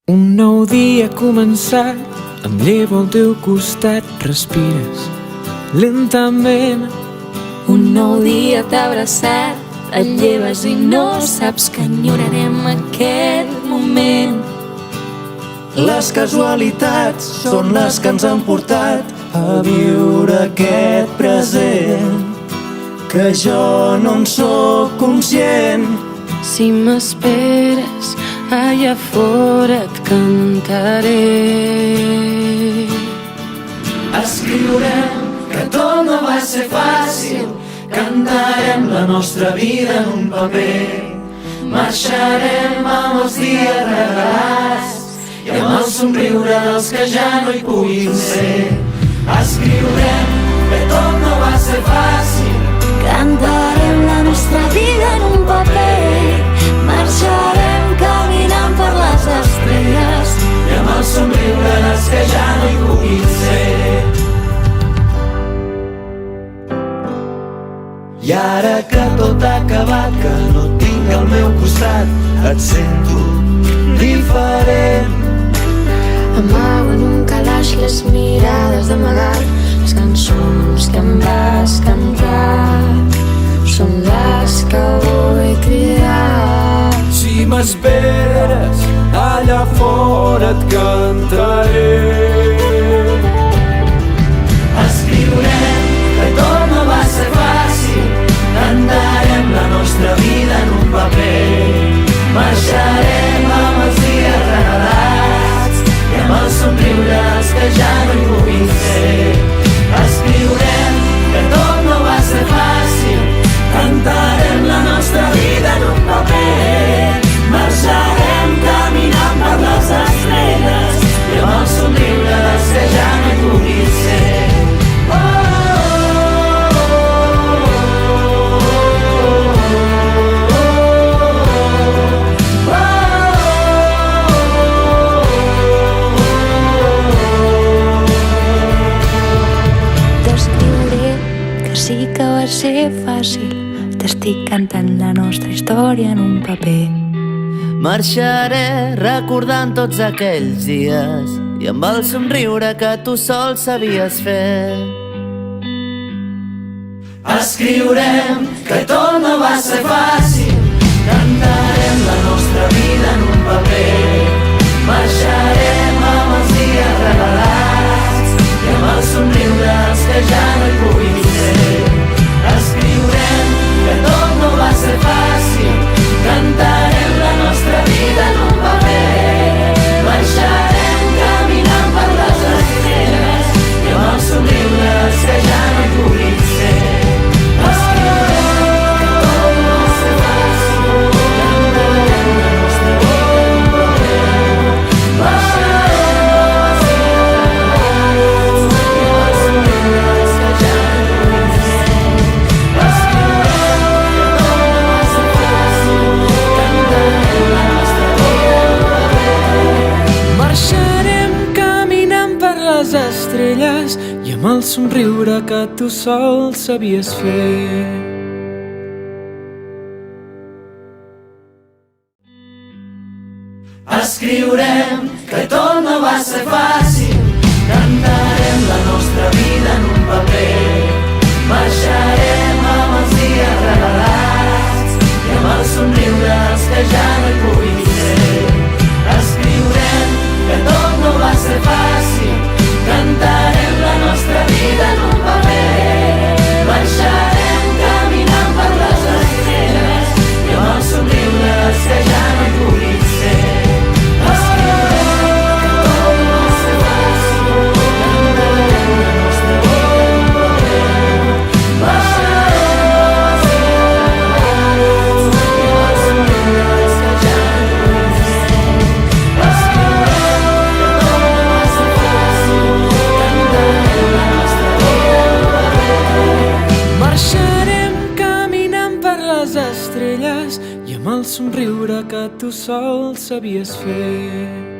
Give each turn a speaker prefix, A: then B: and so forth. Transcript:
A: Un nou dia ha començat, em llevo al teu costat, respires lentament.
B: Un nou dia t'ha abraçat, et lleves i no saps que enyorarem aquest moment.
C: Les casualitats són les que ens han portat a viure aquest present, que jo no en sóc conscient.
B: Si m'esperes, allà fora et cantaré.
C: Escriurem que tot no va ser fàcil, cantarem la nostra vida en un paper, marxarem amb els dies regalats i amb el somriure dels que ja no hi puguin ser. Escriurem que tot no va ser fàcil,
B: Cantarem la nostra vida en un paper, marxarem caminant per les estrelles
C: i amb el somriure dels que ja no hi puguin ser. I ara que tot ha acabat, que no et tinc al meu costat, et sento diferent.
B: Amago en un calaix les mirades d'amagat, les cançons que em vas cantar són les que vull cridar.
A: Si m'esperes, allà fora et cantaré.
C: Escriurem que tot no va ser fàcil, cantarem la nostra vida en un paper, marxarem amb els dies regalats i amb el somriure dels que ja no hi puguin ser. Escriurem que tot no va ser fàcil, cantarem la nostra vida en un paper, marxarem caminant per les estrelles i amb el somriure dels que ja no hi puguin ser.
B: Sí que va ser fàcil, t'estic cantant la nostra història en un paper.
D: Marxaré recordant tots aquells dies i amb el somriure que tu sol sabies fer.
C: Escriurem que tot no va ser fàcil, cantarem la nostra vida en un paper, marxarem amb els dies regalats i amb el somriure dels que ja no hi puguin ser. Escriurem que tot no va ser fàcil, cantarem la nostra vida en un paper, marxarem caminant per les estrelles i amb el somriure dels que ja no hi puguin ser.
A: Estrelles i amb el somriure que tu sol sabies fer.
C: Escriurem que tot no va ser fàcil, cantarem la nostra vida en un paper, marxarem amb els dies regalats i amb el somriure dels que ja no hi puguin ser. Escriurem que tot no va ser fàcil, cantarem la nostra vida en un paper, marxarem caminant per les estrelles i amb el somriure dels que ja no hi puguin ser.
A: I amb el somriure que tu sol sabies fer.